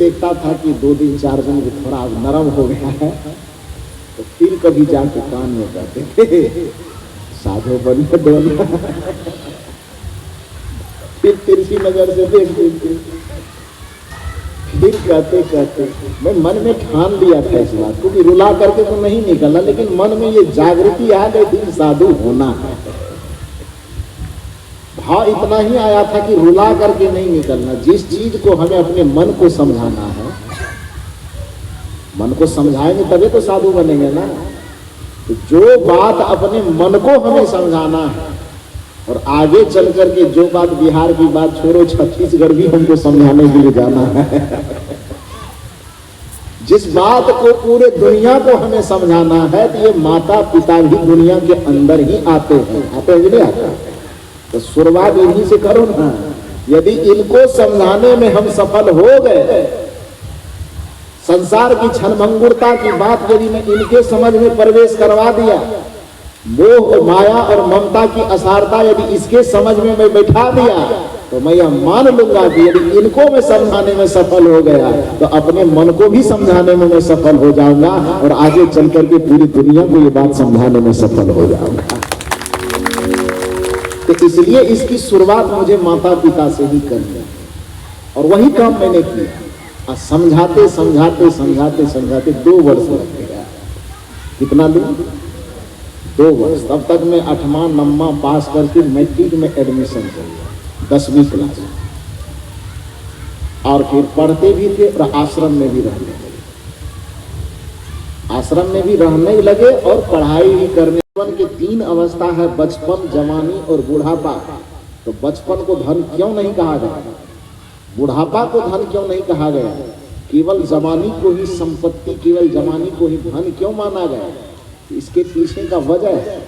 देखता था कि 2 दिन 4 दिन में थोड़ा नरम हो गया है, तो फिर कभी जाके कान में कहते थे साधु बन के बोलना। फिर तिरछी नजर से देखते, फिर कहते कहते मैं मन में ठान लिया था इस बात को कि रुला करके तो नहीं निकला, लेकिन मन में ये जागृति आ गई थी साधु होना है। भाव इतना ही आया था कि रुला करके नहीं निकलना। जिस चीज को हमें अपने मन को समझाना है, मन को समझाएंगे तभी तो साधु बनेंगे ना। तो जो बात अपने मन को हमें समझाना है, और आगे चल करके जो बात बिहार की बात छोड़ो, छत्तीसगढ़ भी हमको समझाने के लिए जाना है। जिस बात को पूरे दुनिया को हमें समझाना है, तो ये माता पिता भी दुनिया के अंदर ही आते हैं, आते हैं नहीं आते? तो शुरुआत इन्हीं से करो ना। यदि इनको समझाने में हम सफल हो गए, संसार की क्षणभंगुरता की बात यदि मैं इनके समझ में प्रवेश करवा दिया, मोह और माया और ममता की असारता यदि इसके समझ में मैं बैठा दिया, तो मैं यह मान लूंगा कि यदि इनको मैं समझाने में सफल हो गया, तो अपने मन को भी समझाने में मैं सफल हो जाऊंगा, और आगे चल करके पूरी दुनिया को ये बात समझाने में सफल हो जाऊंगा। तो इसलिए इसकी शुरुआत मुझे माता पिता से ही करनी है, और वही काम मैंने किया। समझाते समझाते समझाते समझाते 2 वर्ष लग गया। कितना दिन? 2 वर्ष। तब तक मैं 8वां 9वां पास करके मैट्रिक में एडमिशन कर लिया, 10वीं क्लास, और फिर पढ़ते भी थे और आश्रम में भी रहने लगे। आश्रम में भी रहने लगे और पढ़ाई भी करने। जीवन के 3 अवस्था है, बचपन, जवानी और बुढ़ापा। तो बचपन को धन क्यों नहीं कहा गया? बुढ़ापा को धन क्यों नहीं कहा गया? केवल जवानी को ही संपत्ति, केवल जवानी को ही धन क्यों माना गया? इसके पीछे का वजह है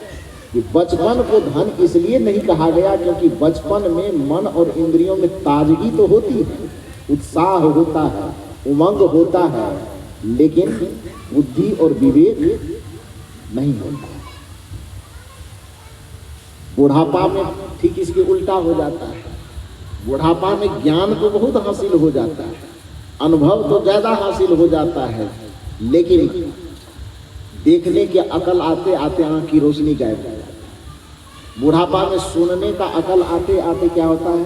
कि बचपन को धन इसलिए नहीं कहा गया क्योंकि बचपन में मन और इंद्रियों में ताजगी तो होती है, उत्साह होता है, उमंग होता है, लेकिन बुद्धि और विवेक नहीं होता। बुढ़ापा में ठीक इसके उल्टा हो जाता है। बुढ़ापा में ज्ञान तो बहुत हासिल हो जाता है, अनुभव तो ज्यादा हासिल हो जाता है, लेकिन देखने की अकल आते आते आंख की रोशनी गायब हो जाती है। बुढ़ापा में सुनने का अकल आते आते क्या होता है?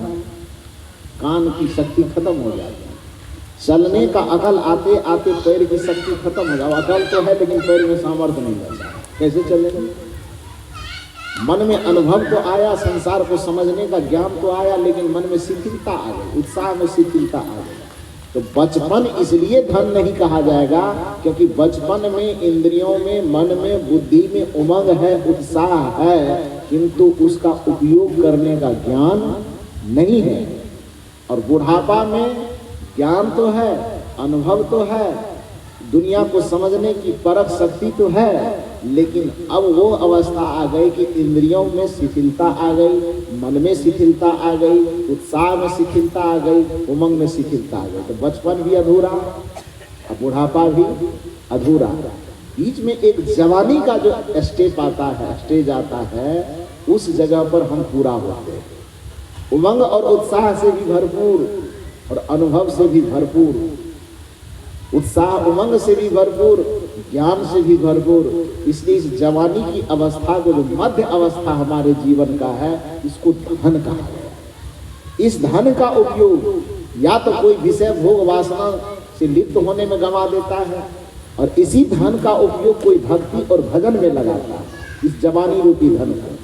कान की शक्ति खत्म हो जाती है। चलने का अकल आते आते पैर की शक्ति खत्म हो जाती। अकल तो है लेकिन पैर में सामर्थ्य नहीं रहता, कैसे चलेगा? मन में अनुभव तो आया, संसार को समझने का ज्ञान तो आया, लेकिन मन में शिथिलता आ गई, उत्साह में शिथिलता आ गई। तो बचपन इसलिए धन नहीं कहा जाएगा क्योंकि बचपन में इंद्रियों में, मन में, बुद्धि में उमंग है, उत्साह है, किंतु उसका उपयोग करने का ज्ञान नहीं है। और बुढ़ापा में ज्ञान तो है, अनुभव तो है, दुनिया को समझने की परख शक्ति तो है, लेकिन अब वो अवस्था आ गई कि इंद्रियों में शिथिलता आ गई, मन में शिथिलता आ गई, उत्साह में शिथिलता आ गई, उमंग में शिथिलता आ गई। तो बचपन भी अधूरा और बुढ़ापा भी अधूरा। बीच में एक जवानी का जो स्टेप आता है, स्टेज आता है, उस जगह पर हम पूरा होते हैं। उमंग और उत्साह से भी भरपूर और अनुभव से भी भरपूर, उत्साह उमंग से भी भरपूर, ज्ञान से भी भरपूर। इसलिए इस जवानी की अवस्था को, जो मध्य अवस्था हमारे जीवन का है, इसको धन कहा गया। इस धन का उपयोग या तो कोई विषय भोग वासना से लिप्त होने में गंवा देता है, और इसी धन का उपयोग कोई भक्ति और भजन में लगाता है। इस जवानी रूपी धन का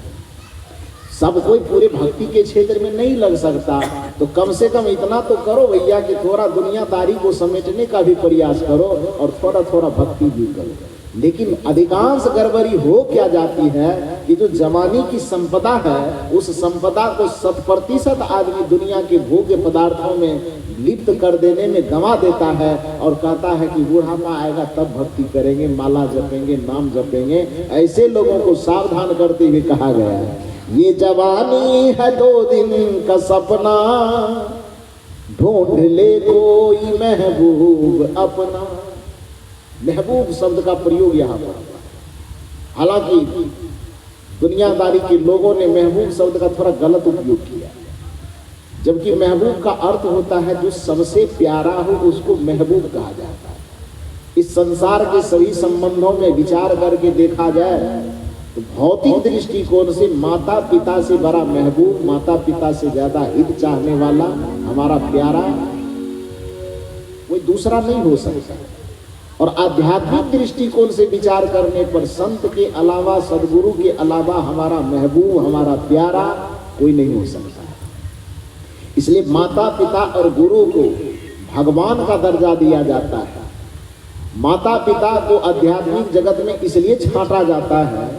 सब कोई पूरे भक्ति के क्षेत्र में नहीं लग सकता, तो कम से कम इतना तो करो भैया कि थोड़ा दुनियादारी को समेटने का भी प्रयास करो और थोड़ा थोड़ा भक्ति भी करो। लेकिन अधिकांश गड़बड़ी हो क्या जाती है कि जो जवानी की संपदा है, उस संपदा को 100% आदमी दुनिया के भोग्य पदार्थों में लिप्त कर देने में गंवा देता है, और कहता है कि बुढ़ापा आएगा तब भक्ति करेंगे, माला जपेंगे, नाम जपेंगे। ऐसे लोगों को सावधान करते हुए कहा गया है, ये जवानी है 2 दिन का सपना, ढूंढ ले कोई महबूब अपना। महबूब शब्द का प्रयोग यहाँ पर, हालांकि दुनियादारी के लोगों ने महबूब शब्द का थोड़ा गलत उपयोग किया। जबकि महबूब का अर्थ होता है जो सबसे प्यारा हो उसको महबूब कहा जाता है। इस संसार के सभी संबंधों में विचार करके देखा जाए तो भौतिक दृष्टिकोण से माता पिता से बड़ा महबूब, माता पिता से ज्यादा हित चाहने वाला, हमारा प्यारा कोई दूसरा नहीं हो सकता। और आध्यात्मिक दृष्टिकोण से विचार करने पर संत के अलावा, सदगुरु के अलावा हमारा महबूब, हमारा प्यारा कोई नहीं हो सकता। इसलिए माता पिता और गुरु को भगवान का दर्जा दिया जाता है। माता पिता को आध्यात्मिक जगत में इसलिए छांटा जाता है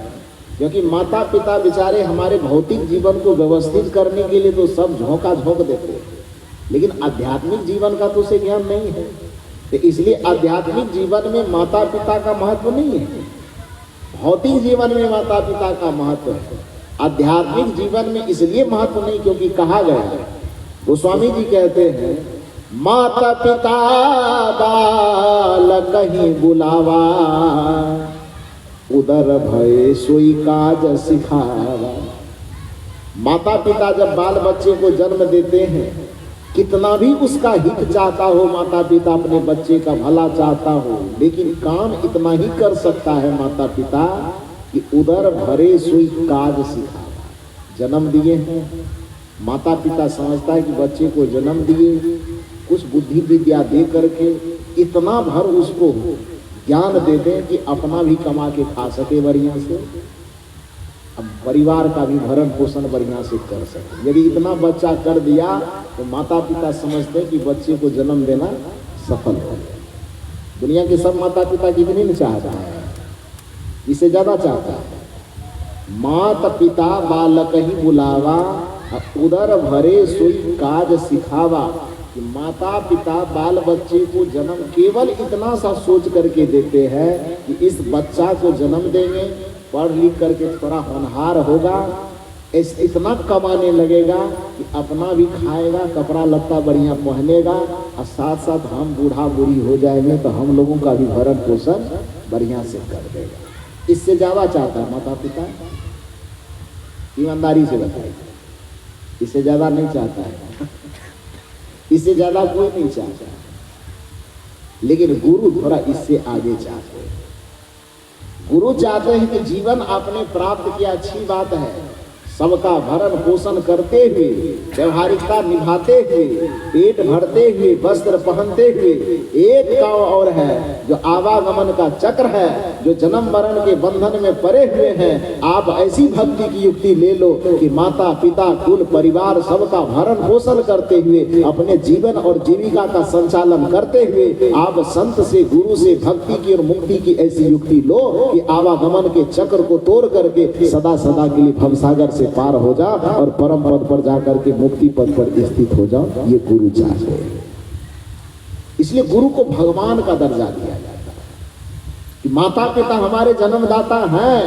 क्योंकि माता पिता बेचारे हमारे भौतिक जीवन को व्यवस्थित करने के लिए तो सब झोंका झोंक देते हैं, लेकिन आध्यात्मिक जीवन का तो उसे ज्ञान नहीं है। तो इसलिए आध्यात्मिक जीवन में माता पिता का महत्व नहीं है, भौतिक जीवन में माता पिता का महत्व है। आध्यात्मिक जीवन में इसलिए महत्व नहीं क्योंकि कहा गया है, गोस्वामी जी कहते हैं, माता पिता बाल कहीं बुलावा, उदर भय सोई काज सिखावा। माता पिता जब बाल बच्चे को जन्म देते हैं, कितना भी उसका हित चाहता हो माता पिता, अपने बच्चे का भला चाहता हो, लेकिन काम इतना ही कर सकता है माता पिता कि उदर भरे सोई काज सिखावा। जन्म दिए हैं, माता पिता समझता है कि बच्चे को जन्म दिए, कुछ बुद्धि विद्या दे करके इतना भर उसको ज्ञान दे दें कि अपना भी कमा के खा सके बढ़िया से, अब परिवार का भी भरण पोषण बढ़िया से कर सके। यदि इतना बच्चा कर दिया तो माता पिता समझते हैं कि बच्चे को जन्म देना सफल हो गया। दुनिया के सब माता पिता कितने नहीं चाहता है, इससे ज्यादा चाहता है। माता पिता बालक ही बुलावा, उदर भरे सोई काज सिखावा। कि माता पिता बाल बच्चे को जन्म केवल इतना सा सोच करके देते हैं कि इस बच्चा को जन्म देंगे, पढ़ लिख करके थोड़ा होनहार होगा, इतना कमाने लगेगा कि अपना भी खाएगा, कपड़ा लत्ता बढ़िया पहनेगा, और साथ साथ हम बूढ़ा बूढ़ी हो जाएंगे तो हम लोगों का भी भरण पोषण बढ़िया से कर देगा। इससे ज्यादा चाहता है माता पिता, ईमानदारी से बताइए, इससे ज्यादा नहीं चाहता है, इससे ज्यादा कोई नहीं चाहता। लेकिन गुरु थोड़ा इससे आगे चाहते हैं। गुरु चाहते हैं कि जीवन आपने प्राप्त किया, अच्छी बात है, सबका भरण पोषण करते हुए, व्यवहारिकता निभाते हुए, पेट भरते हुए, वस्त्र पहनते हुए, एक काम और है जो आवागमन का चक्र है, जो जन्म मरण के बंधन में पड़े हुए हैं। आप ऐसी भक्ति की युक्ति ले लो कि माता पिता कुल परिवार सबका भरण पोषण करते हुए, अपने जीवन और जीविका का संचालन करते हुए आप संत से, गुरु से भक्ति की और मुक्ति की ऐसी युक्ति लो कि आवागमन के चक्र को तोड़ करके सदा सदा के लिए भवसागर से पार हो जाओ और परम पद पर जाकर के मुक्ति पद पर स्थित हो जाओ। ये गुरु चाहते हैं। इसलिए गुरु को भगवान का दर्जा दिया जाता है कि माता पिता हमारे जन्मदाता हैं,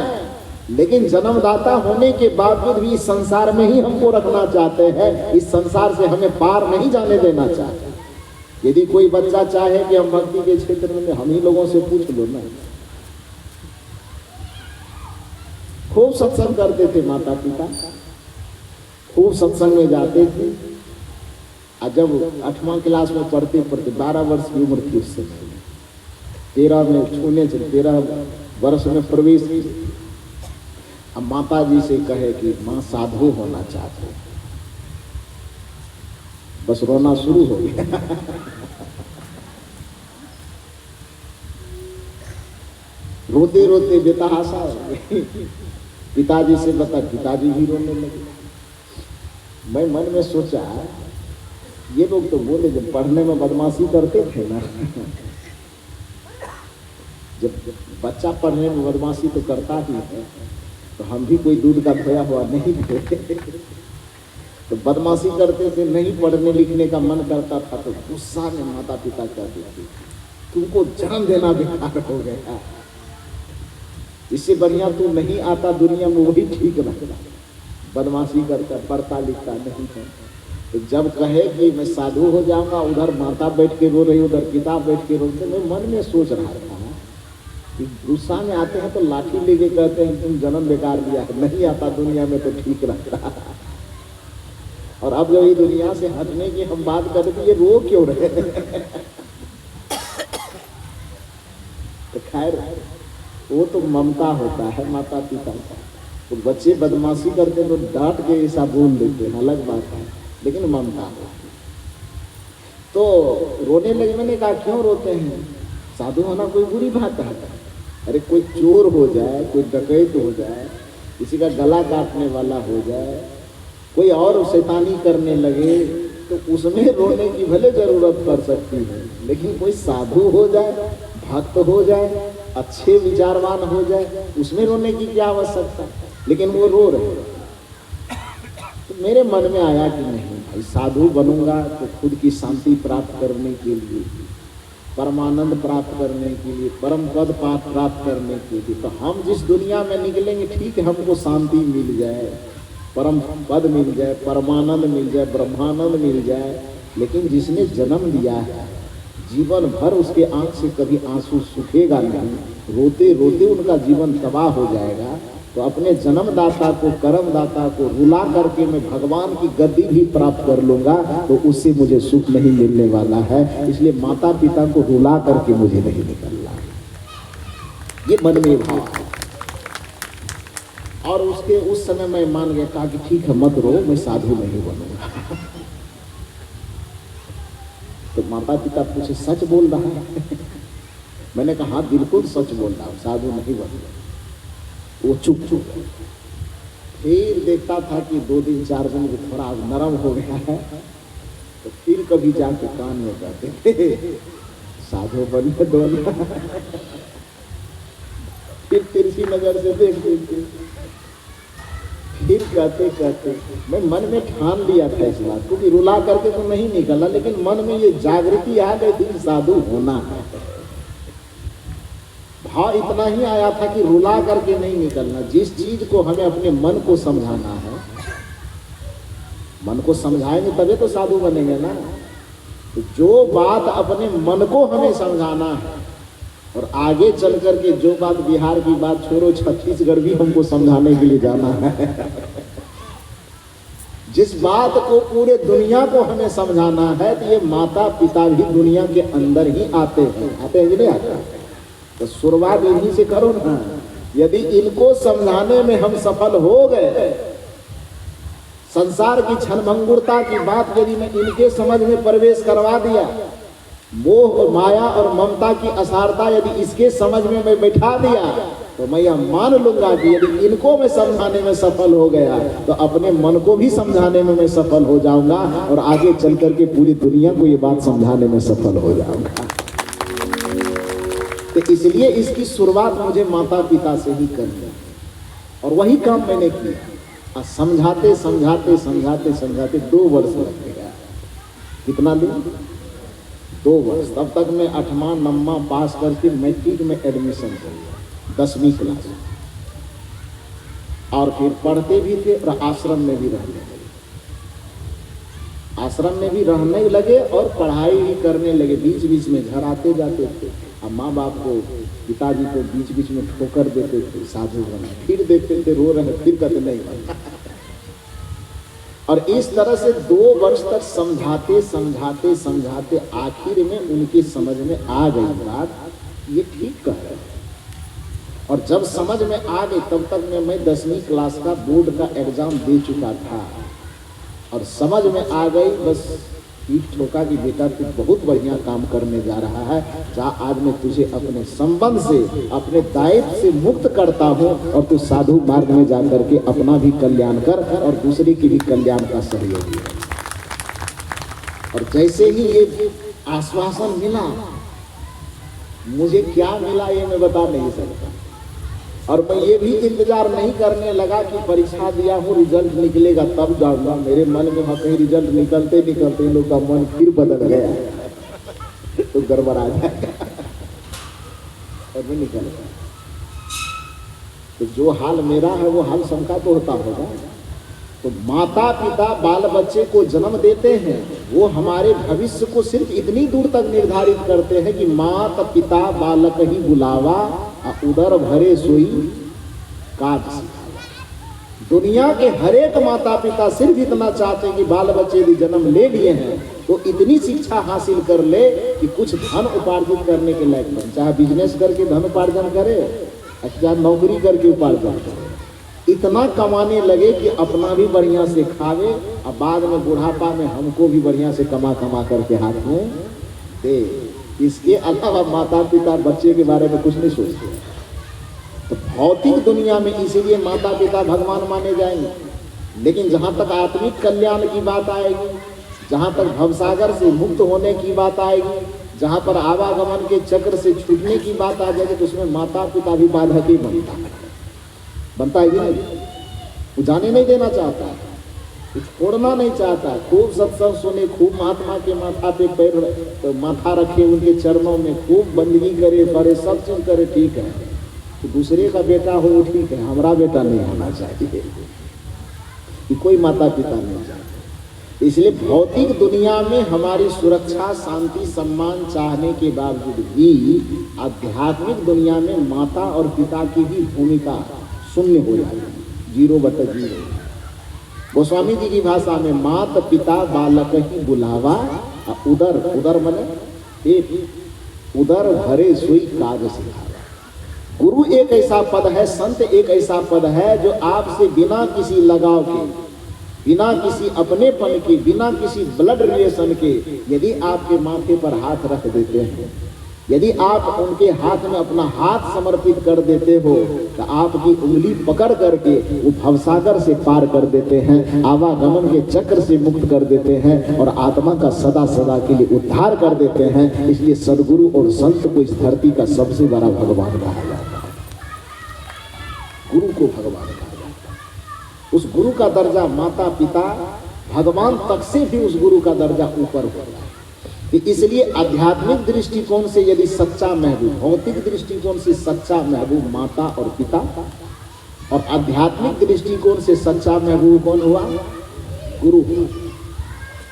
लेकिन जन्मदाता होने के बावजूद भी इस संसार में ही हमको रखना चाहते हैं, इस संसार से हमें पार नहीं जाने देना चाहते। यदि कोई बच्चा चाहे कि हम भक्ति के क्षेत्र में, हम ही लोगों से पूछ लो ना, खूब सत्संग करते थे माता पिता, खूब सत्संग में जाते थे। और जब 8वां क्लास में पढ़ते पढ़ते 12 वर्ष की उम्र थी, उस समय 13 में छूने से 13 वर्ष में प्रवेश की। अब माता जी से कहे कि माँ साधु होना चाहते, बस रोना शुरू हो गया। रोते रोते बेतहाशा हो गए। पिताजी से बता, पिताजी भी रोने लगे। मैं मन में सोचा ये लोग तो बोले जब पढ़ने में बदमाशी करते थे ना, जब बच्चा पढ़ने में बदमाशी तो करता ही है, तो हम भी कोई दूध का खोया हुआ नहीं थे। तो बदमाशी करते थे, नहीं पढ़ने लिखने का मन करता था, तो गुस्सा में माता पिता कहते थे तुमको जन्म देना बेकार हो गया, इससे बढ़िया तू नहीं आता दुनिया में, वही ठीक लगता। बदमाशी करता, पढ़ता लिखता नहीं है। तो जब कहे कि मैं साधु हो जाऊंगा, उधर माता बैठ के रो रही, उधर पिता बैठ के रोते, मैं मन में सोच रहा था कि गुस्सा में आते हैं तो लाठी लेके कहते हैं तुम जन्म बेकार दिया है, नहीं आता दुनिया में तो ठीक लगता। और अब जब ये दुनिया से हटने की हम बात करें तो ये रो क्यों रहे? तो खैर वो तो ममता होता है माता पिता का। तो बच्चे बदमाशी करते हैं तो डांट के ऐसा बोल देते हैं, अलग बात है, लेकिन ममता होती है। तो रोने लगे, मैंने कहा क्यों रोते हैं? साधु होना कोई बुरी बात है? अरे कोई चोर हो जाए, कोई डकैत हो जाए, किसी का गला काटने वाला हो जाए, कोई और शैतानी करने लगे तो उसमें रोने की भले जरूरत पड़ सकती है, लेकिन कोई साधु हो जाए, भक्त हो जाए, अच्छे विचारवान हो जाए, उसमें रोने की क्या आवश्यकता? लेकिन वो रो रहे। तो मेरे मन में आया कि नहीं भाई, साधु बनूंगा तो खुद की शांति प्राप्त करने के लिए, परमानंद प्राप्त करने के लिए, परम पद प्राप्त करने के लिए, तो हम जिस दुनिया में निकलेंगे ठीक है, हमको शांति मिल जाए, परम पद मिल जाए, परमानंद मिल जाए, ब्रह्मानंद मिल जाए, लेकिन जिसने जन्म दिया है जीवन भर उसके आंख से कभी आंसू सूखेगा नहीं, रोते रोते उनका जीवन तबाह हो जाएगा। तो अपने जन्मदाता को, कर्मदाता को रुला करके मैं भगवान की गद्दी भी प्राप्त कर लूंगा तो उससे मुझे सुख नहीं मिलने वाला है। इसलिए माता पिता को रुला करके मुझे नहीं निकलना, ये मन में भाव है। और उसके उस समय मैं मान गया, कहा कि ठीक है मत रो, मैं साधु नहीं बनूंगा। तो माता पिता पूछे सच बोल रहा है? मैंने कहा हाँ बिल्कुल सच बोल रहा हूँ, साधु नहीं बनूंगा। वो चुप चुप। फिर देखता था कि 2 दिन 4 दिन को थोड़ा नरम हो गया है, तो फिर कभी जाके कान में कहते साधु बनने दो ना। फिर तिरछी नजर से देखते, फिर कहते कहते मैं मन में ठान लिया था इस बात को कि रुला करके तो नहीं निकला, लेकिन मन में ये जागृति आ गई थी साधु होना है। भाव इतना ही आया था कि रुला करके नहीं निकलना। जिस चीज को हमें अपने मन को समझाना है, मन को समझाएंगे तभी तो साधु बनेंगे ना। तो जो बात अपने मन को हमें समझाना है, और आगे चल करके जो बात, बिहार की बात छोड़ो, छत्तीसगढ़ भी हमको समझाने के लिए जाना है। जिस बात को पूरे दुनिया को हमें समझाना है, तो ये माता पिता भी दुनिया के अंदर ही आते हैं कि नहीं आते? तो शुरुआत इन्हीं से करो ना। यदि इनको समझाने में हम सफल हो गए, संसार की क्षणभंगुरता की बात यदि मैं इनके समझ में प्रवेश करवा दिया, मोह और माया और ममता की असारता यदि इसके समझ में मैं बैठा दिया, तो मैं यह मान लूंगा कि यदि इनको मैं समझाने में सफल हो गया तो अपने मन को भी समझाने में मैं सफल हो जाऊंगा, और आगे चल करके पूरी दुनिया को ये बात समझाने में सफल हो जाऊंगा। तो इसलिए इसकी शुरुआत मुझे माता पिता से ही करनी है, और वही काम मैंने किया। समझाते समझाते समझाते समझाते 2 वर्ष लग गया। कितना दिन? 2 वर्ष। तब तक मैं 8वां 9वां पास करके मैट्रिक में एडमिशन कर लिया, 10वीं क्लास। और फिर पढ़ते भी थे और आश्रम में भी रहने लगे। आश्रम में भी रहने लगे और पढ़ाई भी करने लगे। बीच बीच में घर आते जाते थे, अब माँ बाप को, पिताजी को बीच बीच में ठोकर देते थे, साधु बना, फिर देखते थे रो रहे, फिर कहते नहीं बना। और इस तरह से 2 वर्ष तक समझाते समझाते समझाते आखिर में उनकी समझ में आ गई बात, ये ठीक कह रहे हैं। और जब समझ में आ गई तब तक मैं 10वीं क्लास का बोर्ड का एग्जाम दे चुका था, और समझ में आ गई बस पीठ ठोका कि बेटा तू बहुत बढ़िया काम करने जा रहा है, जा आज मैं तुझे अपने संबंध से, अपने दायित्व से मुक्त करता हूँ, और तू साधु मार्ग में जाकर के अपना भी कल्याण कर और दूसरे की भी कल्याण का सहयोगी है। और जैसे ही ये आश्वासन मिला, मुझे क्या मिला ये मैं बता नहीं सकता। और मैं ये भी इंतजार नहीं करने लगा कि परीक्षा दिया हूँ, रिजल्ट निकलेगा तब जाऊंगा। मेरे मन में कहीं रिजल्ट निकलते निकलते इन लोग का मन फिर बदल गया, तो गड़बड़ आ जाएगा और मैं निकल गया। तो जो हाल मेरा है वो हाल सबका तो होता होगा। तो माता पिता बाल बच्चे को जन्म देते हैं, वो हमारे भविष्य को सिर्फ इतनी दूर तक निर्धारित करते हैं कि माता पिता बालक ही बुलावा, उदर भरे सोई काज सिखावा। दुनिया के हर एक माता पिता सिर्फ इतना चाहते हैं कि बाल बच्चे यदि जन्म ले लिए हैं तो इतनी शिक्षा हासिल कर ले कि कुछ धन उपार्जित करने के लायक बन, चाहे बिजनेस करके धन उपार्जन करे, चाहे नौकरी करके उपार्जन करे, इतना कमाने लगे कि अपना भी बढ़िया से खावे और बाद में बुढ़ापा में हमको भी बढ़िया से कमा कमा करके हाथ में दे। इसके अलावा माता पिता बच्चे के बारे में कुछ नहीं सोचते। तो भौतिक दुनिया में इसीलिए माता पिता भगवान माने जाएंगे, लेकिन जहाँ तक आत्मिक कल्याण की बात आएगी, जहाँ तक भवसागर से मुक्त होने की बात आएगी, जहाँ पर आवागमन के चक्र से छूटने की बात आ जाएगी, तो उसमें माता पिता भी बाधक ही बनता है कि नहीं? वो जाने नहीं देना चाहता, कुछ छोड़ना नहीं चाहता। खूब सत्संग सुने, खूब महात्मा के माथा पे पैर तो माथा रखे उनके चरणों में, खूब बंदगी करे सब चीज करे, ठीक है। तो दूसरे का बेटा हो वो ठीक है, हमारा बेटा नहीं होना चाहिए, कि कोई माता पिता नहीं चाहते। इसलिए भौतिक दुनिया में हमारी सुरक्षा, शांति, सम्मान चाहने के बावजूद भी आध्यात्मिक दुनिया में माता और पिता की भी भूमिका शून्य हो जाती है, 0/0। गोस्वामी जी की भाषा में मात पिता बालक ही बुलावा, उदर मने पेट, उदर भरे सुई काज सिखावा। गुरु एक ऐसा पद है, संत एक ऐसा पद है जो आपसे बिना किसी लगाव के, बिना किसी अपनेपन के, बिना किसी ब्लड रिलेशन के यदि आपके माथे पर हाथ रख देते हैं, यदि आप उनके हाथ में अपना हाथ समर्पित कर देते हो, तो आपकी उंगली पकड़ करके वो भवसागर से पार कर देते हैं, आवागमन के चक्र से मुक्त कर देते हैं और आत्मा का सदा सदा के लिए उद्धार कर देते हैं। इसलिए सदगुरु और संत को इस धरती का सबसे बड़ा भगवान कहा जाता है, गुरु को भगवान कहा जाता है। उस गुरु का दर्जा माता पिता भगवान तक से भी उस गुरु का दर्जा ऊपर होता है। इसलिए आध्यात्मिक दृष्टिकोण से यदि सच्चा महबूब, भौतिक दृष्टिकोण से सच्चा महबूब माता और पिता, और आध्यात्मिक दृष्टिकोण से सच्चा महबूब कौन हुआ? गुरु।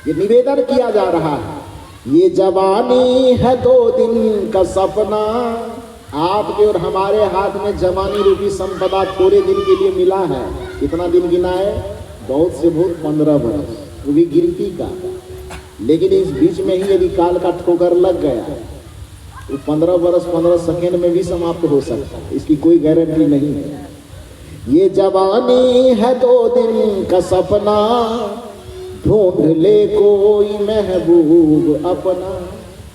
ये निवेदन किया जा रहा है, ये जवानी है 2 दिन का सपना, आपके और हमारे हाथ में जवानी रूपी संपदा थोड़े दिन के लिए मिला है। कितना दिन गिना है? बहुत से बहुत 15 वर्ष, वो भी गिनती का। लेकिन इस बीच में ही यदि काल का ठोकर लग गया तो 15 वर्ष 15 सेकेंड में भी समाप्त हो सकता है, इसकी कोई गारंटी नहीं है। ये जवानी है 2 दिन का सपना, ढूंढ ले कोई महबूब अपना।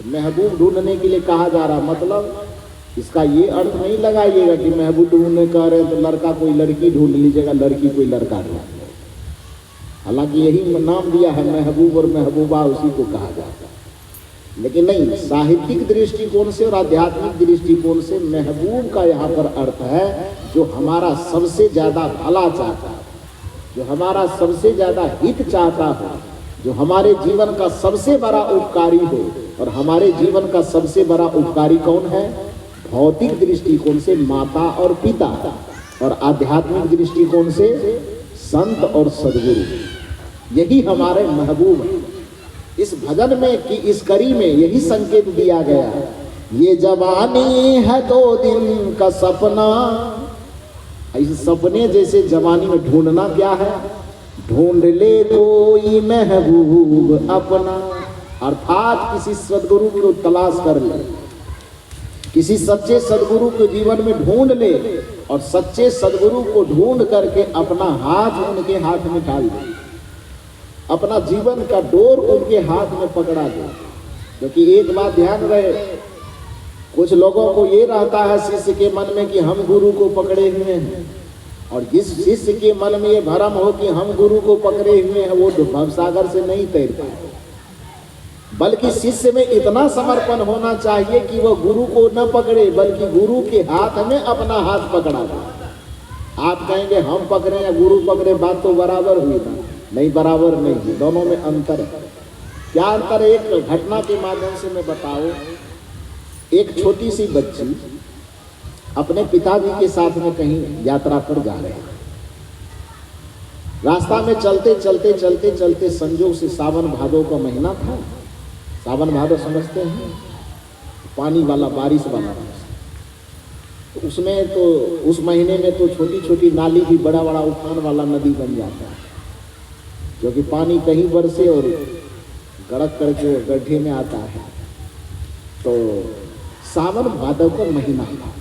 महबूब ढूंढने के लिए कहा जा रहा, मतलब इसका ये अर्थ नहीं लगाइएगा कि महबूब ढूंढने का रहे तो लड़का कोई लड़की ढूंढ लीजिएगा, लड़की कोई लड़का ढूंढ। हालांकि यही नाम दिया है महबूब और महबूबा, उसी को कहा जाता है। लेकिन नहीं, साहित्यिक दृष्टिकोण से और आध्यात्मिक दृष्टिकोण से महबूब का यहाँ पर अर्थ है जो हमारा सबसे ज्यादा भला चाहता है, जो हमारा सबसे ज्यादा हित चाहता हो, जो हमारे जीवन का सबसे बड़ा उपकारी हो। और हमारे जीवन का सबसे बड़ा उपकारी कौन है? भौतिक दृष्टिकोण से माता और पिता, और आध्यात्मिक दृष्टिकोण से संत और सदगुरु। यही हमारे महबूब है। इस भजन में कि इस कड़ी में यही संकेत दिया गया है, ये जवानी है 2 दिन का सपना। इस सपने जैसे जवानी में ढूंढना क्या है? ढूंढ ले कोई महबूब अपना, अर्थात किसी सदगुरु को तलाश कर ले, किसी सच्चे सदगुरु के जीवन में ढूंढ ले, और सच्चे सदगुरु को ढूंढ करके अपना हाथ उनके हाथ में डाल दे, अपना जीवन का डोर उनके हाथ में पकड़ा दे। क्योंकि एक बात ध्यान रहे, कुछ लोगों को ये रहता है शिष्य के मन में कि हम गुरु को पकड़े हुए हैं, और जिस शिष्य के मन में ये भ्रम हो कि हम गुरु को पकड़े हुए हैं, वो भवसागर से नहीं तैर पाए। बल्कि शिष्य में इतना समर्पण होना चाहिए कि वह गुरु को न पकड़े, बल्कि गुरु के हाथ में अपना हाथ पकड़ा दे। आप कहेंगे हम पकड़े या गुरु पकड़े, बात तो बराबर हुई ना? नहीं, बराबर नहीं, दोनों में अंतर है। क्या अंतर है? एक घटना के माध्यम से मैं बताऊं। एक छोटी सी बच्ची अपने पिताजी के साथ में कहीं यात्रा पर जा रहे हैं। रास्ता में चलते चलते चलते चलते संजोग से सावन भादों का महीना था। सावन भादो समझते हैं? पानी वाला, बारिश वाला। तो उसमें तो उस महीने में तो छोटी छोटी नाली भी बड़ा बड़ा उफान वाला नदी बन जाता है, क्योंकि पानी कहीं बरसे और गड़क करके गड्ढे में आता है। तो सावन भादव का महीना था।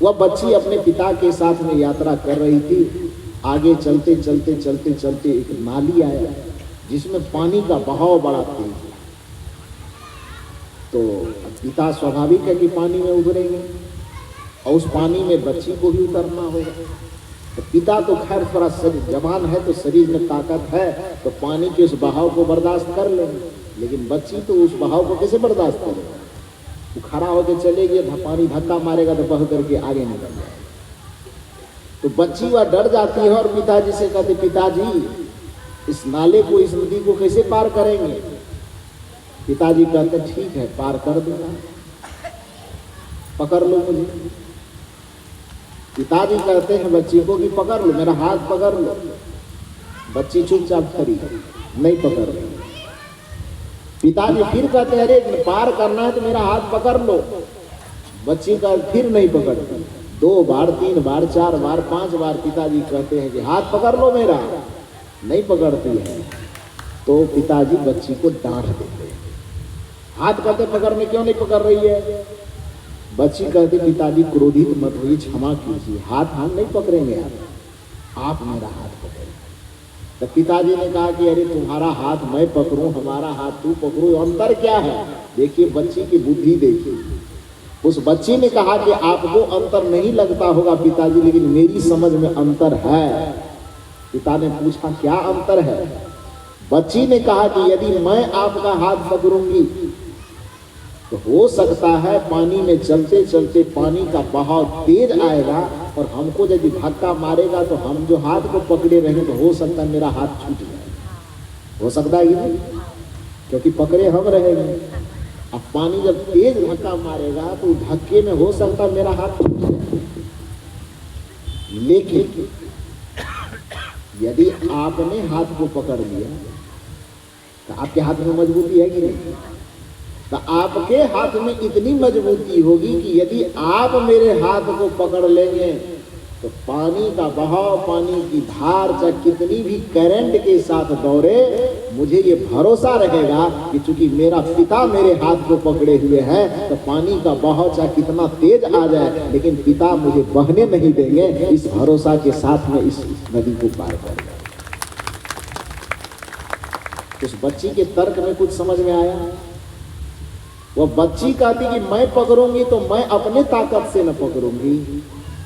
वह बच्ची अपने पिता के साथ में यात्रा कर रही थी। आगे चलते चलते चलते चलते एक नाली आया जिसमें पानी का बहाव बड़ा तेज है। तो पिता स्वाभाविक है कि पानी में उतरेंगे और उस पानी में बच्ची को भी उतरना होगा। तो पिता तो खैर थोड़ा जवान है, तो शरीर में ताकत है, तो पानी के उस बहाव को बर्दाश्त कर लेंगे, लेकिन बच्ची तो उस बहाव को कैसे बर्दाश्त करेगा? वो खड़ा होकर चलेगी, पानी धक्का मारेगा तो बह करके आगे निकल जाएगा। तो बच्ची वह डर जाती है और पिताजी से कहते, पिताजी इस नाले को, इस नदी को कैसे पार करेंगे? पिताजी कहते, ठीक है पार कर दूंगा, पकड़ लो मुझे। पिताजी कहते हैं बच्ची को कि पकड़ लो, मेरा हाथ पकड़ लो। बच्ची चुपचाप खड़ी, नहीं पकड़ रही। पिताजी फिर कहते हैं, अरे पार करना है तो मेरा हाथ पकड़ लो। बच्ची का फिर नहीं पकड़ती। 2 बार, 3 बार, 4 बार, 5 बार पिताजी कहते हैं कि हाथ पकड़ लो मेरा, नहीं पकड़ती है। तो पिताजी बच्ची को डांट देते हैं, हाथ कहते पकड़ने क्यों नहीं पकड़ रही है? बच्ची कहती, पिताजी क्रोधित मत होइए, क्षमा कीजिए, हाथ हम नहीं पकड़ेंगे, आप मेरा हाथ पकड़ें। तो पिताजी ने कहा कि अरे तुम्हारा हाथ मैं पकड़ूं, हमारा हाथ तू पकड़ूं, अंतर क्या है? देखिए बच्ची की बुद्धि देखिए। उस बच्ची ने कहा कि आपको अंतर नहीं लगता होगा पिताजी, लेकिन मेरी समझ में अंतर है। पिता ने पूछा क्या अंतर है? बच्ची ने कहा कि यदि मैं आपका हाथ पकड़ूंगी तो हो सकता है पानी में चलते चलते पानी का बहाव तेज आएगा और हमको यदि धक्का मारेगा तो हम जो हाथ को पकड़े रहेंगे तो हो सकता है मेरा हाथ छूट जाए। हो सकता है कि नहीं? क्योंकि पकड़े हम रहेंगे। अब पानी जब तेज धक्का मारेगा तो धक्के में हो सकता है मेरा हाथ छूट जाए। लेकिन यदि आपने हाथ को पकड़ लिया तो आपके हाथ में मजबूती है कि नहीं? तो आपके हाथ में इतनी मजबूती होगी कि यदि आप मेरे हाथ को पकड़ लेंगे तो पानी का बहाव, पानी की धार चाहे कितनी भी करंट के साथ दौड़े, मुझे ये भरोसा रहेगा कि चूंकि मेरा पिता मेरे हाथ को पकड़े हुए हैं तो पानी का बहाव चाहे कितना तेज आ जाए लेकिन पिता मुझे बहने नहीं देंगे। इस भरोसा के साथ में इस नदी को पार कर गया। उस बच्ची के तर्क में कुछ समझ में आया? वह बच्ची कहती कि मैं पकड़ूंगी तो मैं अपने ताकत से न पकड़ूंगी,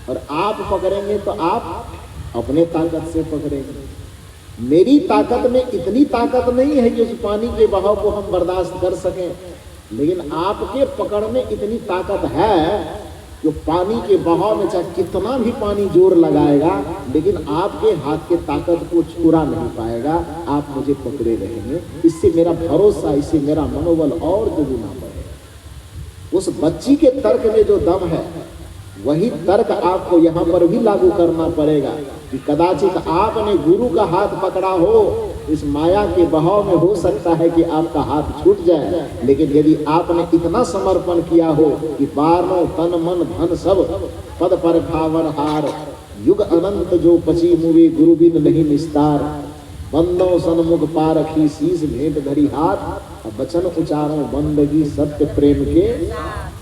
और आप पकड़ेंगे तो आप अपने ताकत से पकड़ेंगे। मेरी ताकत में इतनी ताकत नहीं है कि उस पानी के बहाव को हम बर्दाश्त कर सकें, लेकिन आपके पकड़ में इतनी ताकत है जो पानी के बहाव में चाहे कितना भी पानी जोर लगाएगा लेकिन आपके हाथ के ताकत को छुड़ा नहीं पाएगा। आप मुझे पकड़े रहेंगे। इससे मेरा भरोसा, इससे मेरा मनोबल और दुगुना बढ़ेगा। उस बच्ची के तर्क में जो दम है वही तर्क आपको यहाँ पर भी लागू करना पड़ेगा कि कदाचित आपने गुरु का हाथ पकड़ा हो, इस माया के बहाव में हो सकता है कि आपका हाथ छूट जाए, लेकिन यदि आपने इतना समर्पण किया हो कि बारनों तन मन धन सब पद पर खावर हार, युग अनंत जो पची मुवे गुरु बिन नहीं निस्तार, बंदों सन्मुख पारखी शीस भेंट धरी हाथ, बचन उचारों बंदगी सत्य प्रेम के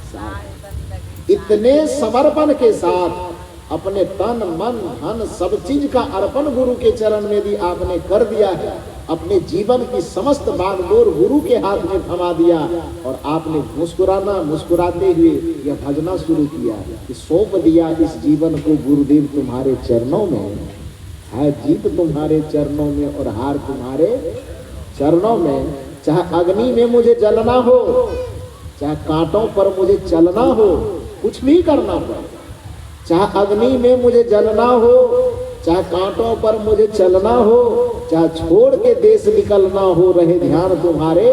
साथ। इतने समर्पण के साथ अपने तन मन धन सब चीज का अर्पण गुरु के चरण में भी आपने कर दिया है। अपने जीवन की समस्त बागडोर गुरु के हाथ में थमा दिया और आपने मुस्कुराते हुए यह भजना शुरू किया कि सौंप दिया इस जीवन को गुरुदेव तुम्हारे चरणों में, है जीत तुम्हारे चरणों में और हार तुम्हारे चरणों में। चाहे अग्नि में मुझे जलना हो, चाहे कांटों पर मुझे चलना हो, कुछ भी करना पड़े, चाहे अग्नि में मुझे जलना हो, चाहे कांटों पर मुझे चलना हो, चाहे छोड़ के देश निकलना हो, रहे ध्यान तुम्हारे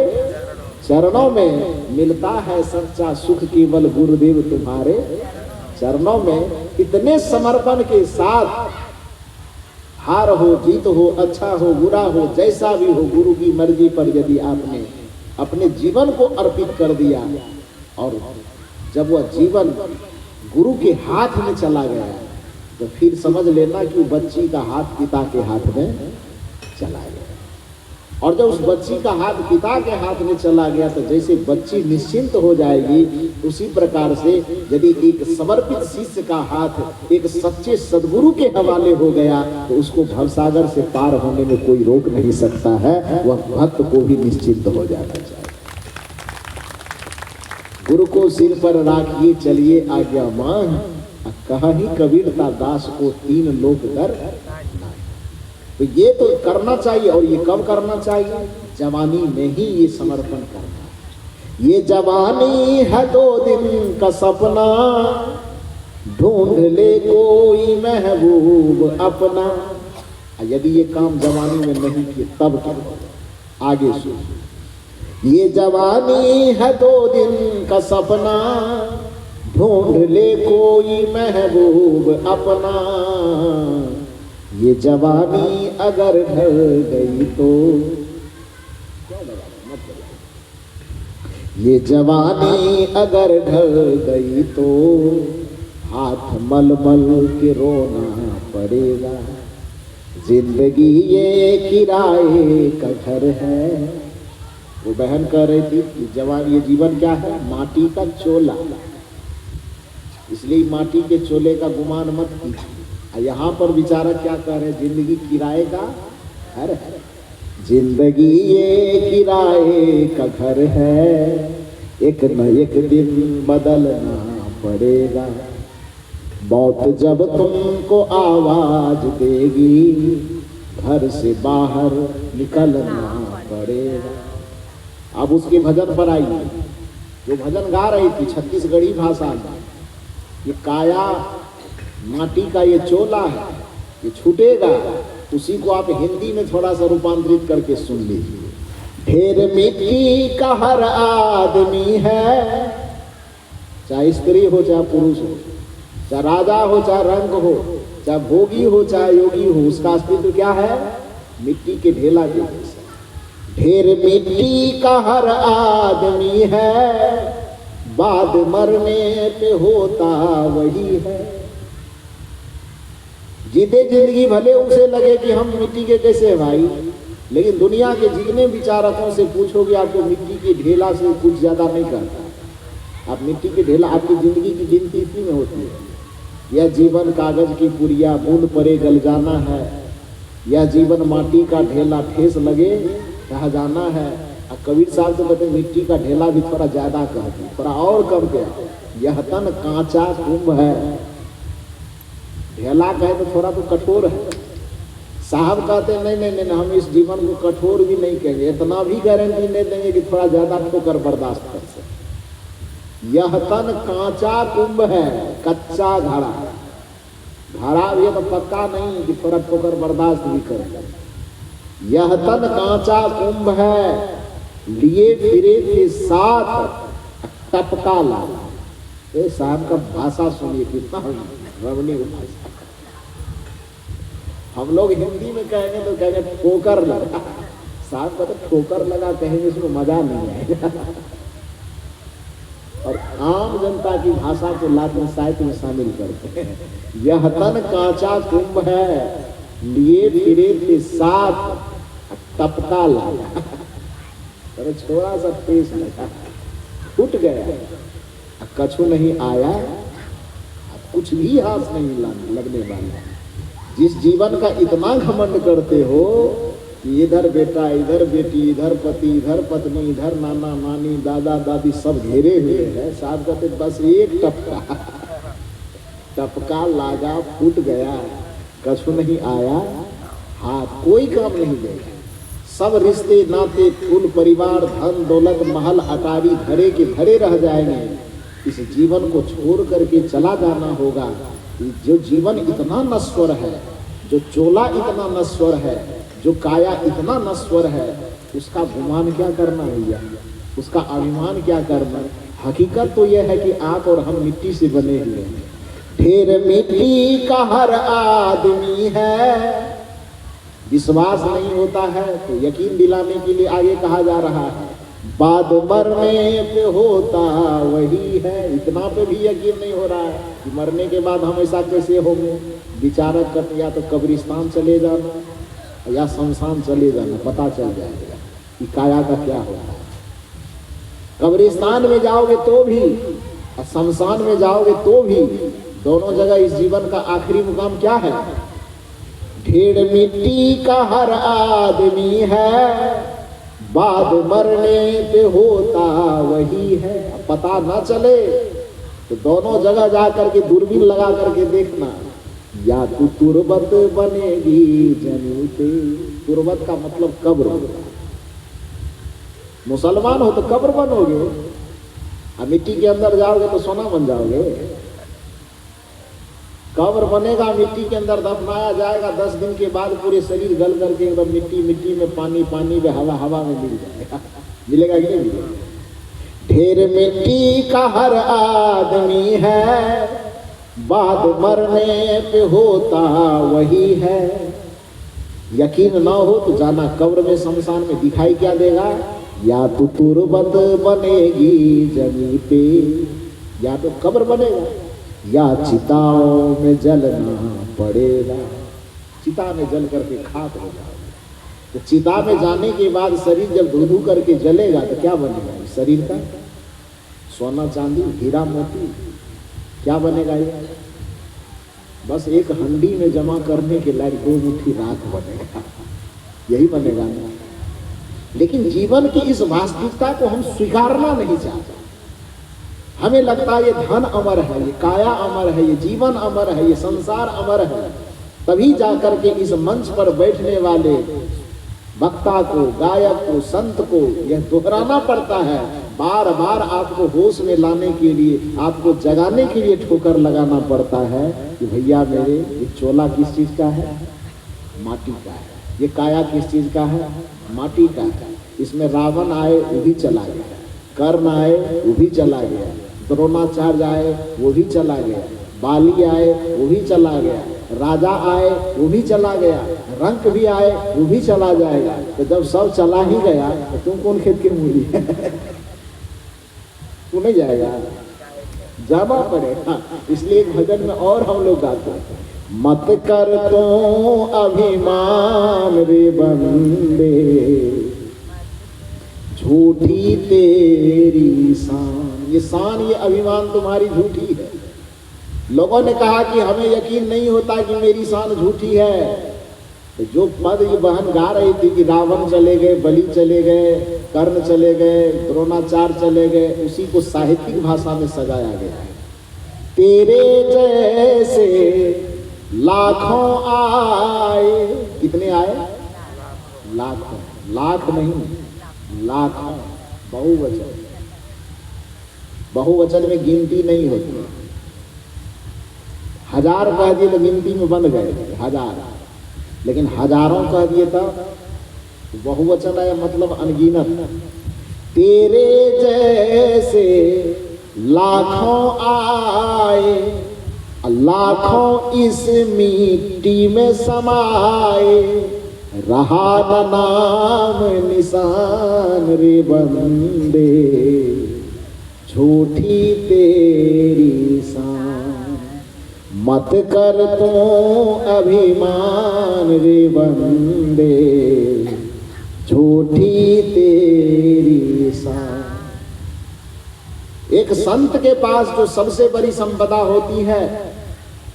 चरणों में। मिलता है सच्चा सुख केवल गुरुदेव तुम्हारे चरणों में। इतने समर्पण के साथ हार हो जीत हो, अच्छा हो बुरा हो, जैसा भी हो, गुरु की मर्जी पर यदि आपने अपने जीवन को अर्पित कर दिया और जब वह जीवन गुरु के हाथ में चला गया तो फिर समझ लेना कि बच्ची का हाथ पिता के हाथ में चला गया। और जब उस बच्ची का हाथ पिता के हाथ में चला गया तो जैसे बच्ची निश्चिंत हो जाएगी, उसी प्रकार से यदि एक समर्पित शिष्य का हाथ एक सच्चे सद्गुरु के हवाले हो गया तो उसको भवसागर से पार होने में कोई रोक नहीं सकता है, वह भक्त को भी निश्चिंत हो जाना चाहिए। गुरु को सिर पर राखिए चलिए आज्ञा मांग, कहीं कबीरता दास को तीन लोक कर। तो ये तो करना चाहिए। और ये कब करना चाहिए? जवानी में ही ये समर्पण करना है। ये जवानी है 2 दिन का सपना, ढूंढ ले कोई महबूब अपना। यदि ये काम जवानी में नहीं किए तब क्या होगा? आगे सुन। ये जवानी है 2 दिन का सपना, ढूंढ ले कोई महबूब अपना। ये जवानी अगर ढल गई तो, ये जवानी अगर ढल गई तो हाथ मल मल के रोना पड़ेगा। जिंदगी ये किराए का घर है। वो बहन कह रही थी कि जवान ये जीवन क्या है? माटी का चोला, इसलिए माटी के चोले का गुमान मत कीजिए। यहाँ पर बेचारा क्या कह रहे? जिंदगी किराए का घर है। जिंदगी ये किराए का घर है, एक न एक दिन बदलना पड़ेगा। मौत जब तुमको आवाज देगी, घर से बाहर निकलना पड़ेगा। अब उसके भजन पर आइए। जो भजन गा रही थी छत्तीसगढ़ी भाषा में, ये काया माटी का ये चोला है, ये छूटेगा। उसी को आप हिंदी में थोड़ा सा रूपांतरित करके सुन लीजिए। ढेर मिट्टी का हर आदमी है, चाहे स्त्री हो चाहे पुरुष हो, चाहे राजा हो चाहे रंग हो, चाहे भोगी हो चाहे योगी हो, उसका अस्तित्व क्या है? मिट्टी के ढेला के जैसा। ढेर मिट्टी का हर आदमी है, बाद मरने पे होता वही है। जीते जिंदगी भले उसे लगे कि हम मिट्टी के कैसे हैं भाई, लेकिन दुनिया के जितने विचारकों से पूछोगे आपको मिट्टी के ढेला से कुछ ज्यादा नहीं करता। आप मिट्टी के ढेला, आपकी जिंदगी की गिनती इतनी में होती है। यह जीवन कागज की पुड़िया बूंद परे गल जाना है, यह जीवन माटी का ढेला ठेस लगे रह जाना है। कबीर साहब तो कहते मिट्टी का ढेला भी थोड़ा ज्यादा कहते, थोड़ा और कम क्या, यह तन कांचा कुंभ है। ढेला कहे तो थोड़ा तो कठोर है। साहब कहते नहीं नहीं नहीं, हम इस जीवन को कठोर भी नहीं कहेंगे, इतना भी गारंटी नहीं देंगे कि थोड़ा ज्यादा ठोकर बर्दाश्त कर सके। यह तन कांचा कुंभ है, कच्चा घड़ा। घड़ा भी तो पक्का नहीं कि थोड़ा ठोकर बर्दाश्त भी करेगा। यह तन कांचा कुंभ है, लिए फिरे थे साथ टपका लाला। ये साहब का भाषा सुनिए कितना रमणीय भाषा। हम लोग हिंदी में कहेंगे तो कहेंगे ठोकर लगा, साहब का तो ठोकर लगा कहेंगे, इसमें मजा नहीं आएगा। और आम जनता की भाषा को लाकर साहित्य में शामिल करते हैं। यह तन कांचा कुंभ है, लिए फिरे थे साथ टपका लाला। अरे थोड़ा सा तेज लगा, फूट गया, कछु नहीं आया, कुछ भी हाथ नहीं लगने वाला। जिस जीवन का इतना घमंड करते हो कि इधर बेटा, इधर बेटी, इधर पति, इधर पत्नी, इधर नाना नानी, दादा दादी सब घेरे हुए हैं। साहब कहते बस एक टपका, टपका लागा, फूट गया, कछु नहीं आया, हाथ कोई काम नहीं देगा। सब रिश्ते नाते कुल परिवार धन दौलत महल अटारी धरे के धरे रह जाएंगे। इस जीवन को छोड़ करके चला जाना होगा। जो जीवन इतना नश्वर है, जो चोला इतना नश्वर है, जो काया इतना नश्वर है, उसका गुमान क्या करना भैया, उसका अभिमान क्या करना। हकीकत तो यह है कि आप और हम मिट्टी से बने हुए हैं। ढेर मिट्टी का हर आदमी है। विश्वास नहीं होता है तो यकीन दिलाने के लिए आगे कहा जा रहा है, बाद मरने पे होता वही है। इतना पे भी यकीन नहीं हो रहा है कि मरने के बाद हम ऐसा कैसे होंगे। विचारक कर या तो कब्रिस्तान चले जाना या शमशान चले जाना, पता चल जाएगा कि काया का क्या होता है। कब्रिस्तान में जाओगे तो भी और शमशान में जाओगे तो भी, दोनों जगह इस जीवन का आखिरी मुकाम क्या है? ढेर मिट्टी का हर आदमी है, बाद मरने पे होता वही है। पता ना चले तो दोनों जगह जा करके दूरबीन लगा करके देखना, या तू तुरबत बनेगी जमीन पे। तुरबत का मतलब कब्र होता है। मुसलमान हो तो कब्र बनोगे, और मिट्टी के अंदर जाओगे तो सोना बन जाओगे। कब्र बनेगा, मिट्टी के अंदर दफनाया जाएगा, 10 दिन के बाद पूरे शरीर गल करके एकदम मिट्टी मिट्टी में, पानी पानी में, हवा हवा में मिल जाएगा। मिलेगा कि नहीं मिलेगा? ढेर मिट्टी का हर आदमी है, बाद मरने पे होता वही है। यकीन ना हो तो जाना कब्र में, शमशान में, दिखाई क्या देगा? या तो तुरबत बनेगी जमी पे, या तो कब्र बनेगा, या चिताओं में जलना पड़ेगा। चिता में जल करके खाक हो जाओगे। तो चिता में जाने के बाद शरीर जब धू धू करके जलेगा तो क्या बनेगा? शरीर का सोना चांदी हीरा मोती क्या बनेगा? ये बस एक हंडी में जमा करने के लायक 2 मुट्ठी राख बनेगा, यही बनेगा ना। लेकिन जीवन की इस वास्तविकता को हम स्वीकारना नहीं चाहते। हमें लगता है ये धन अमर है, ये काया अमर है, ये जीवन अमर है, ये संसार अमर है। तभी जाकर के इस मंच पर बैठने वाले वक्ता को, गायक को, संत को यह दोहराना पड़ता है, बार बार आपको होश में लाने के लिए, आपको जगाने के लिए ठोकर लगाना पड़ता है कि भैया मेरे, ये चोला किस चीज का है? माटी का है। ये काया किस चीज का है? माटी का है। इसमें रावण आए वो भी चला गया, कर्ण आए वो भी चला गया, द्रोणाचार्य आए वो भी चला गया, बाली आए वो भी चला गया, राजा आए वो भी चला गया, रंक भी आए वो भी चला जाएगा। तो जब सब चला ही गया तो तुम कौन खेत की मूली है? तू नहीं जाएगा, जाना पड़ेगा। इसलिए भजन में और हम लोग गाते हैं, मत कर तो अभिमान रे बंदे, झूठी तेरी शान। ये शान, ये अभिमान तुम्हारी झूठी है। लोगों ने कहा कि हमें यकीन नहीं होता कि मेरी शान झूठी है। तो जो पद ये बहन गा रही थी कि रावण चले गए, बलि चले गए, कर्ण चले गए, द्रोणाचार्य चले गए, उसी को साहित्यिक भाषा में सजाया गया है। तेरे जैसे लाखों आए, कितने आए? लाखों, लाख नहीं, लाखों, बहुवचन। बहुवचन में गिनती नहीं होती। 1000 कह दिए तो गिनती में बन गए 1000, लेकिन हजारों कह दिए तब बहुवचन है, मतलब अनगिनत। तेरे जैसे लाखों आए, लाखों इस मिट्टी में समाए, रहा न नाम निशान रे बंदे, झूठी तेरी शान। मत कर तो अभिमान रे बंदे, झूठी तेरी शान। एक संत के पास जो सबसे बड़ी संपदा होती है,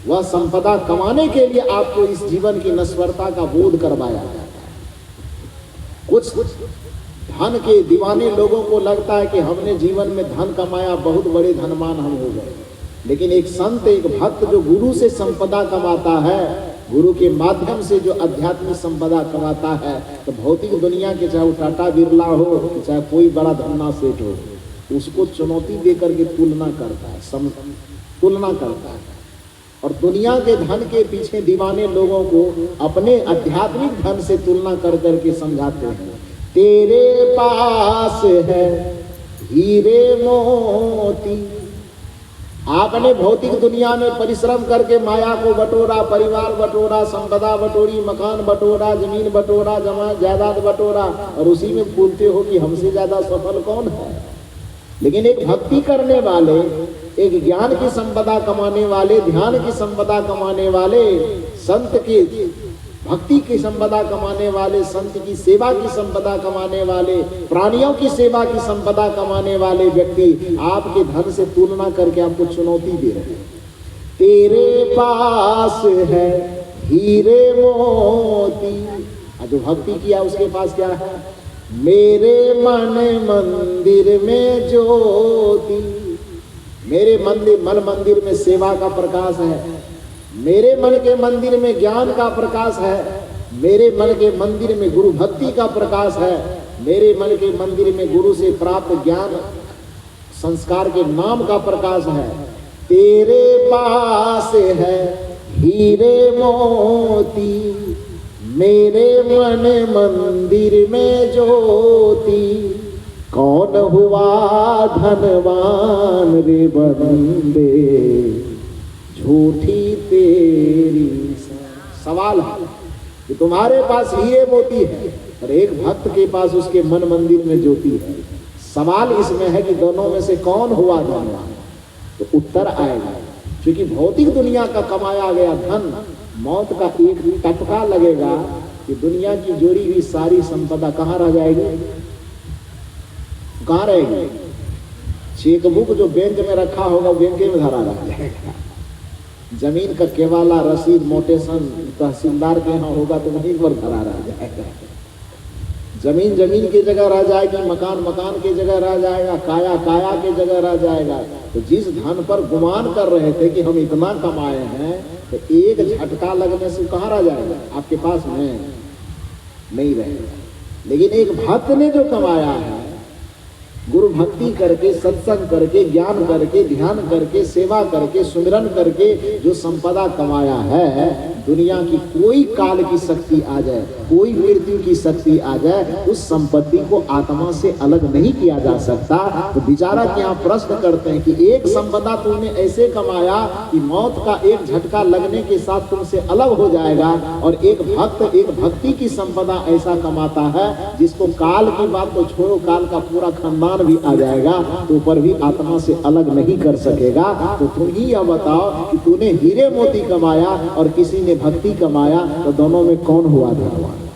वह संपदा कमाने के लिए आपको इस जीवन की नश्वरता का बोध करवाया जाता है। कुछ धन के दीवाने लोगों को लगता है कि हमने जीवन में धन कमाया, बहुत बड़े धनवान हम हो गए। लेकिन एक संत, एक भक्त जो गुरु से संपदा कमाता है, गुरु के माध्यम से जो आध्यात्मिक संपदा कमाता है, तो भौतिक दुनिया के चाहे वो टाटा बिरला हो, चाहे कोई बड़ा धन्ना सेठ हो, उसको चुनौती देकर के तुलना करता है, तुलना करता है। और दुनिया के धन के पीछे दीवाने लोगों को अपने आध्यात्मिक धन से तुलना कर करके समझाते हैं। तेरे पास है हीरे मोती, आपने भौतिक दुनिया में परिश्रम करके माया को बटोरा, परिवार बटोरा, संपदा बटोरी, मकान बटोरा, जमीन बटोरा, जमा जायदाद बटोरा, और उसी में बोलते हो कि हमसे ज्यादा सफल कौन है। लेकिन एक भक्ति करने वाले, एक ज्ञान की संपदा कमाने वाले, ध्यान की संपदा कमाने वाले, संत की भक्ति की संपदा कमाने वाले, संत की सेवा की संपदा कमाने वाले, प्राणियों की सेवा की संपदा कमाने वाले व्यक्ति आपके धन से तुलना करके आपको चुनौती दे रहे हैं। तेरे पास है हीरे मोती, जो भक्ति किया उसके पास क्या है? मेरे मन मंदिर में ज्योति। मेरे मन मंदिर में सेवा का प्रकाश है, मेरे मन के मंदिर में ज्ञान का प्रकाश है, मेरे मन के मंदिर में गुरु भक्ति का प्रकाश है, मेरे मन के मंदिर में गुरु से प्राप्त ज्ञान संस्कार के नाम का प्रकाश है। तेरे पास है हीरे मोती, मेरे मन मंदिर में ज्योति। कौन हुआ धनवान रे बंदे, झूठी तेरी। सवाल है कि तुम्हारे पास हीरे मोती है और एक भक्त के पास उसके मन मंदिर में ज्योति है। सवाल इसमें है कि दोनों में से कौन हुआ धनवान? तो उत्तर आएगा, क्योंकि भौतिक दुनिया का कमाया गया धन मौत का एक टपका लगेगा कि दुनिया की जोड़ी हुई सारी संपदा कहाँ रह जाएगी? कहाँ रहेगी? चेकबुक जो बैंक में रखा होगा बैंक में धरा रह जाएगा। जमीन का केवाला, रसीद, मोटेशन तहसीलदार के यहाँ होगा तो वहीं पर धरा रह जाएगा। जमीन जमीन की जगह रह जाएगी, मकान मकान की जगह रह जाएगा, काया काया की जगह रह जाएगा। तो जिस धन पर गुमान कर रहे थे कि हम इतना कमाए हैं, तो एक झटका लगने से कहाँ रह जाएगा? आपके पास में नहीं रहेगा। लेकिन एक भक्त ने जो कमाया है, गुरु भक्ति करके, सत्संग करके, ज्ञान करके, ध्यान करके, सेवा करके, सुमिरन करके जो संपदा कमाया है, दुनिया की कोई काल की शक्ति आ जाए, कोई मृत्यु की शक्ति आ जाए, उस संपत्ति को आत्मा से अलग नहीं किया जा सकता। तो बेचारा क्या प्रश्न करते हैं कि एक संपदा तुमने ऐसे कमाया कि मौत का एक झटका लगने के साथ तुमसे अलग हो जाएगा, और एक भक्त एक भक्ति की संपदा ऐसा कमाता है जिसको काल की बात तो छोड़ो, काल का पूरा खानदान भी आ जाएगा तो पर भी आत्मा से अलग नहीं कर सकेगा। तो तुम ही यह बताओ कि तूने हीरे मोती कमाया और किसी ने भक्ति कमाया, तो दोनों में कौन हुआ धनवान?